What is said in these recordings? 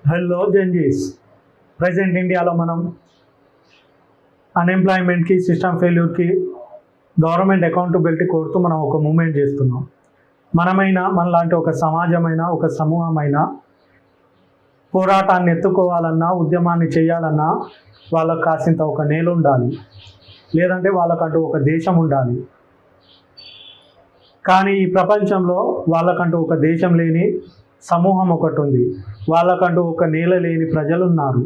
Hello జెంజీస్. Present ఇండియాలో మనం అన్ఎంప్లాయ్మెంట్కి, system ఫెయిల్యూర్కి government accountability కోరుతూ మనం ఒక మూమెంట్ చేస్తున్నాం. మనలాంటి ఒక సమాజమైన, ఒక సమూహమైన పోరాటాన్ని ఎత్తుకోవాలన్నా, ఉద్యమాన్ని చేయాలన్నా వాళ్ళకు కాసింత ఒక నేల ఉండాలి, లేదంటే వాళ్ళకంటూ ఒక దేశం ఉండాలి. కానీ ఈ ప్రపంచంలో వాళ్ళకంటూ ఒక దేశం లేని సమూహం ఒకటి ఉంది, వాళ్ళకంటూ ఒక నేల లేని ప్రజలు ఉన్నారు.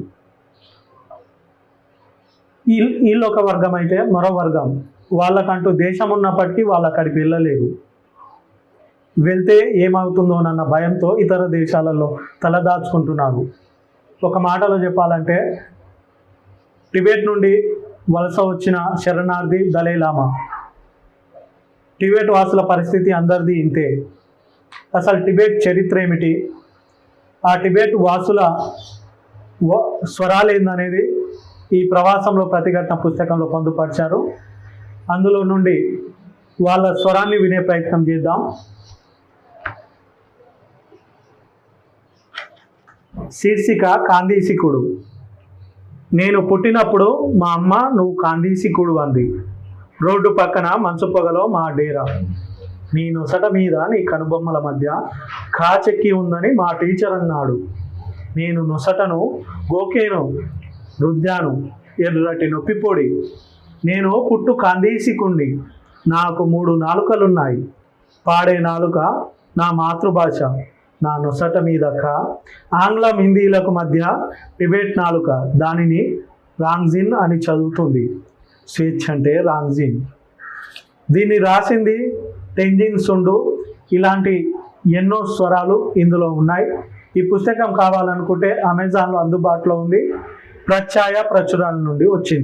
వీళ్ళు ఒక వర్గం అయితే మరో వర్గం వాళ్ళకంటూ దేశం ఉన్నప్పటికీ వాళ్ళు అక్కడికి వెళ్ళలేరు. వెళ్తే ఏమవుతుందోనన్న భయంతో ఇతర దేశాలలో తలదాచుకుంటున్నారు. ఒక మాటలో చెప్పాలంటే టిబెట్ నుండి వలస వచ్చిన శరణార్థి దలైలామా. టిబెట్ వాసుల పరిస్థితి అందరిది ఇంతే. అసలు టిబెట్ చరిత్ర ఏమిటి, ఆ టిబెట్ వాసుల స్వరాలు ఏందనేది ఈ ప్రవాసంలో ప్రతిఘటన పుస్తకంలో పొందుపరిచారు. అందులో నుండి వాళ్ళ స్వరాన్ని వినే ప్రయత్నం చేద్దాం. శీర్షిక కాందీసికుడు. నేను పుట్టినప్పుడు మా అమ్మ నువ్వు కాందీసికుడు అంది. రోడ్డు పక్కన మంచు పొగలో మా డేరా. నీ నొసట మీద నీ కనుబొమ్మల మధ్య కాచెక్కి ఉందని మా టీచర్ అన్నాడు. నేను నొసటను గోకేను రుద్దాను ఎర్రటి నొప్పిపొడి. నేను పుట్టు కాందీసికుండి, నాకు 3 నాలుకలున్నాయి. పాడే నాలుక నా మాతృభాష, నా నొసట మీద ఆంగ్లం హిందీలకు మధ్య టిబెట్ నాలుక, దానిని రాంగ్జిన్ అని చదువుతుంది. స్వేచ్ఛ అంటే రాంగ్జిన్. దీన్ని రాసింది టెంజిన్ సుండు. ఇలాంటి ఎన్నో స్వరాలు ఇందులో ఉన్నాయి. ఈ పుస్తకం కావాలనుకుంటే అమెజాన్లో అందుబాటులో ఉంది. ప్రచ్ఛాయ ప్రచురణ నుండి వచ్చింది.